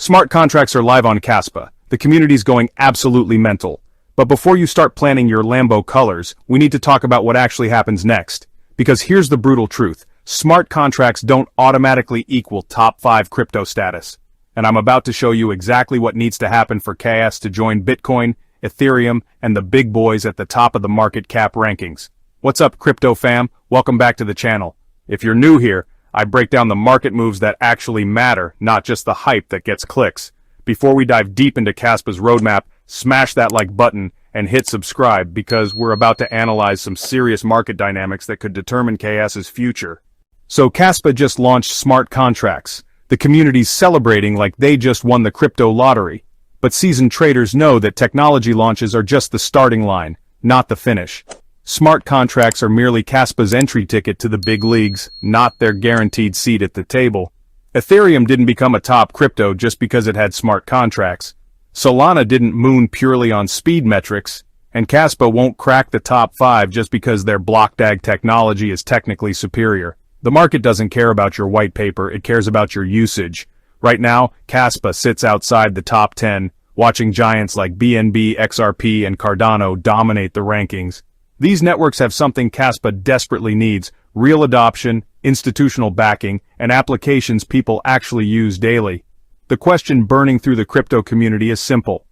Smart contracts are live on Kaspa. The community's going absolutely mental. But before you start planning your Lambo colors, we need to talk about what actually happens next. Because here's the brutal truth. Smart contracts don't automatically equal top 5 crypto status. And I'm about to show you exactly what needs to happen for KS to join Bitcoin, Ethereum, and the big boys at the top of the market cap rankings. What's up, crypto fam? Welcome back to the channel. If you're new here, I break down the market moves that actually matter, not just the hype that gets clicks. Before we dive deep into Kaspa's roadmap, smash that like button and hit subscribe because we're about to analyze some serious market dynamics that could determine KS's future. So Kaspa just launched smart contracts. The community's celebrating like they just won the crypto lottery. But seasoned traders know that technology launches are just the starting line, not the finish. Smart contracts are merely Kaspa's entry ticket to the big leagues, not their guaranteed seat at the table. Ethereum didn't become a top crypto just because it had smart contracts. Solana didn't moon purely on speed metrics, and Kaspa won't crack the top 5 just because their block-DAG technology is technically superior. The market doesn't care about your white paper, it cares about your usage. Right now, Kaspa sits outside the top 10, watching giants like BNB, XRP, and Cardano dominate the rankings. These networks have something Kaspa desperately needs: real adoption, institutional backing, and applications people actually use daily. The question burning through the crypto community is simple.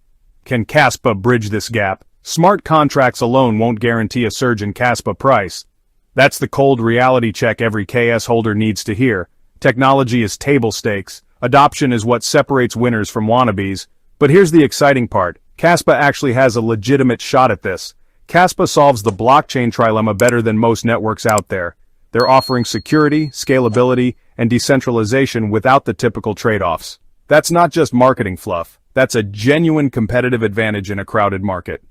Can Kaspa bridge this gap? Smart contracts alone won't guarantee a surge in Kaspa price. That's the cold reality check every KS holder needs to hear. Technology is table stakes. Adoption is what separates winners from wannabes. But here's the exciting part. Kaspa actually has a legitimate shot at this. Kaspa solves the blockchain trilemma better than most networks out there. They're offering security, scalability, and decentralization without the typical trade-offs. That's not just marketing fluff. That's a genuine competitive advantage in a crowded market.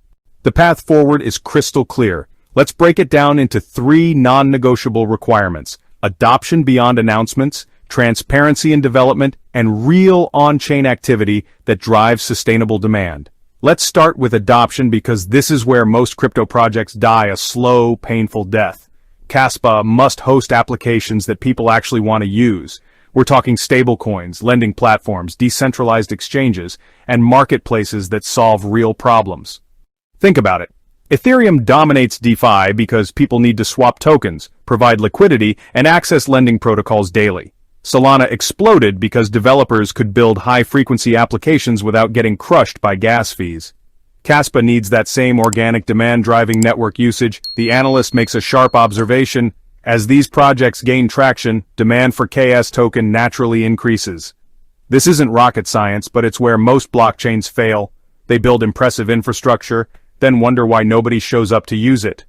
The path forward is crystal clear. Let's break it down into 3 non-negotiable requirements: adoption beyond announcements, transparency in development, and real on-chain activity that drives sustainable demand. Let's start with adoption because this is where most crypto projects die a slow, painful death. Kaspa must host applications that people actually want to use. We're talking stablecoins, lending platforms, decentralized exchanges, and marketplaces that solve real problems. Think about it. Ethereum dominates DeFi because people need to swap tokens, provide liquidity, and access lending protocols daily. Solana exploded because developers could build high-frequency applications without getting crushed by gas fees. Kaspa needs that same organic demand driving network usage. The analyst makes a sharp observation. As these projects gain traction, demand for KS token naturally increases. This isn't rocket science, but it's where most blockchains fail. They build impressive infrastructure, then wonder why nobody shows up to use it.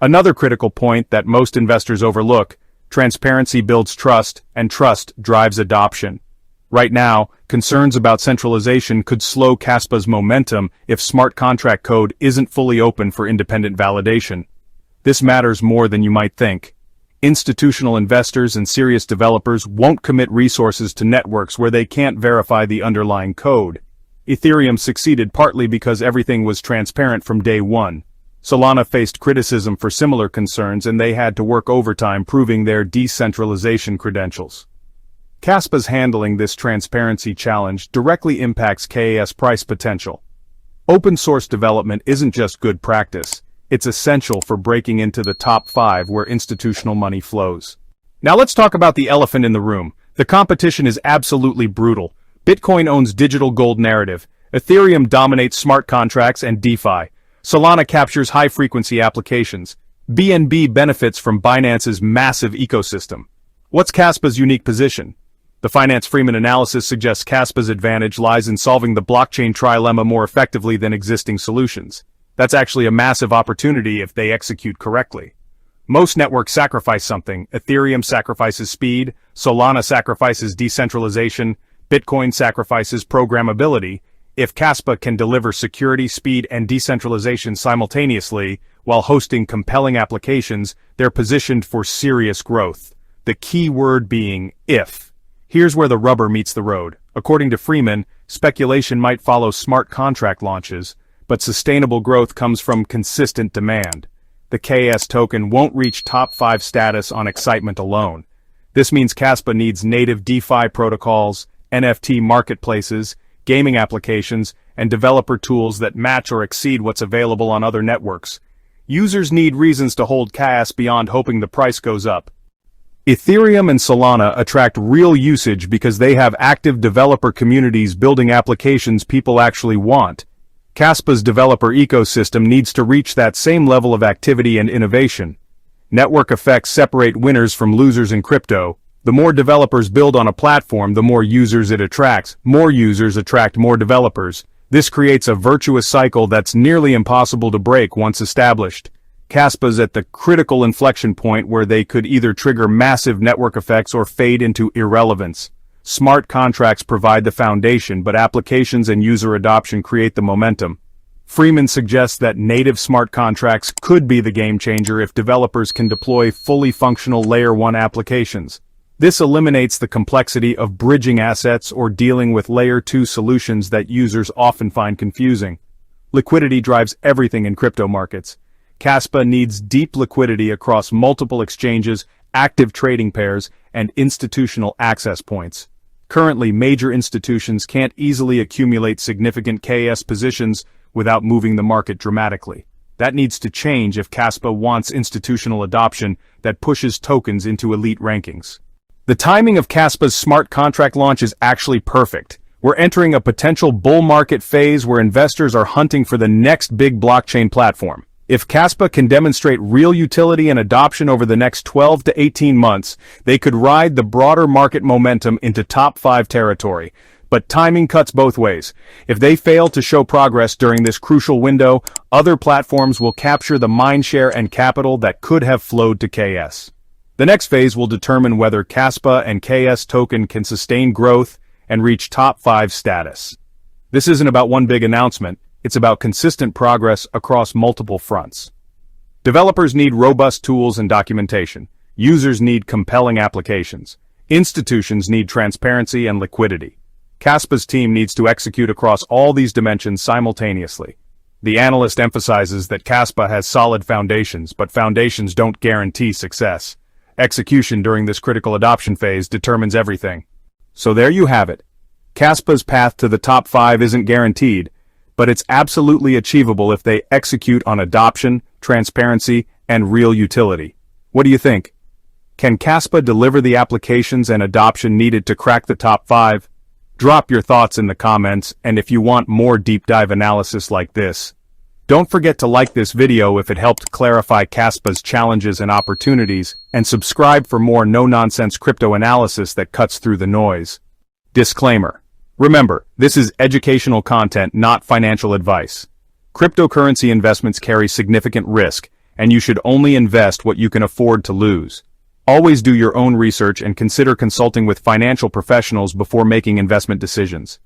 Another critical point that most investors overlook: transparency builds trust, and trust drives adoption. Right now, concerns about centralization could slow Kaspa's momentum if smart contract code isn't fully open for independent validation. This matters more than you might think. Institutional investors and serious developers won't commit resources to networks where they can't verify the underlying code. Ethereum succeeded partly because everything was transparent from day one. Solana faced criticism for similar concerns, and they had to work overtime proving their decentralization credentials. Kaspa's handling this transparency challenge directly impacts KAS price potential. Open source development isn't just good practice, it's essential for breaking into the top 5 where institutional money flows. Now let's talk about the elephant in the room. The competition is absolutely brutal. Bitcoin owns digital gold narrative. Ethereum dominates smart contracts and DeFi. Solana captures high-frequency applications. BNB benefits from Binance's massive ecosystem. What's Kaspa's unique position? The Finance Freeman analysis suggests Kaspa's advantage lies in solving the blockchain trilemma more effectively than existing solutions. That's actually a massive opportunity if they execute correctly. Most networks sacrifice something. Ethereum sacrifices speed, Solana sacrifices decentralization, Bitcoin sacrifices programmability. If Kaspa can deliver security, speed, and decentralization simultaneously while hosting compelling applications, they're positioned for serious growth. The key word being if. Here's where the rubber meets the road. According to Freeman, speculation might follow smart contract launches, but sustainable growth comes from consistent demand. The KS token won't reach top 5 status on excitement alone. This means Kaspa needs native DeFi protocols, NFT marketplaces, gaming applications, and developer tools that match or exceed what's available on other networks. Users need reasons to hold cash beyond hoping the price goes up. Ethereum and Solana attract real usage because they have active developer communities building applications people actually want. Kaspa's developer ecosystem needs to reach that same level of activity and innovation. Network effects separate winners from losers in crypto. The more developers build on a platform, the more users it attracts. More users attract more developers. This creates a virtuous cycle that's nearly impossible to break once established. Kaspa's at the critical inflection point where they could either trigger massive network effects or fade into irrelevance. Smart contracts provide the foundation, but applications and user adoption create the momentum. Freeman suggests that native smart contracts could be the game changer if developers can deploy fully functional Layer 1 applications. This eliminates the complexity of bridging assets or dealing with Layer 2 solutions that users often find confusing. Liquidity drives everything in crypto markets. Kaspa needs deep liquidity across multiple exchanges, active trading pairs, and institutional access points. Currently, major institutions can't easily accumulate significant KS positions without moving the market dramatically. That needs to change if Kaspa wants institutional adoption that pushes tokens into elite rankings. The timing of Kaspa's smart contract launch is actually perfect. We're entering a potential bull market phase where investors are hunting for the next big blockchain platform. If Kaspa can demonstrate real utility and adoption over the next 12 to 18 months, they could ride the broader market momentum into top 5 territory. But timing cuts both ways. If they fail to show progress during this crucial window, other platforms will capture the mindshare and capital that could have flowed to KS. The next phase will determine whether Kaspa and KS token can sustain growth and reach top 5 status. This isn't about one big announcement. It's about consistent progress across multiple fronts. Developers need robust tools and documentation. Users need compelling applications. Institutions need transparency and liquidity. Kaspa's team needs to execute across all these dimensions simultaneously. The analyst emphasizes that Kaspa has solid foundations, but foundations don't guarantee success. Execution during this critical adoption phase determines everything. So there you have it. Kaspa's path to the top 5 isn't guaranteed, but it's absolutely achievable if they execute on adoption, transparency, and real utility. What do you think? Can Kaspa deliver the applications and adoption needed to crack the top 5? Drop your thoughts in the comments, and if you want more deep dive analysis like this, don't forget to like this video if it helped clarify Kaspa's challenges and opportunities, and subscribe for more no-nonsense crypto analysis that cuts through the noise. Disclaimer. Remember, this is educational content, not financial advice. Cryptocurrency investments carry significant risk, and you should only invest what you can afford to lose. Always do your own research and consider consulting with financial professionals before making investment decisions.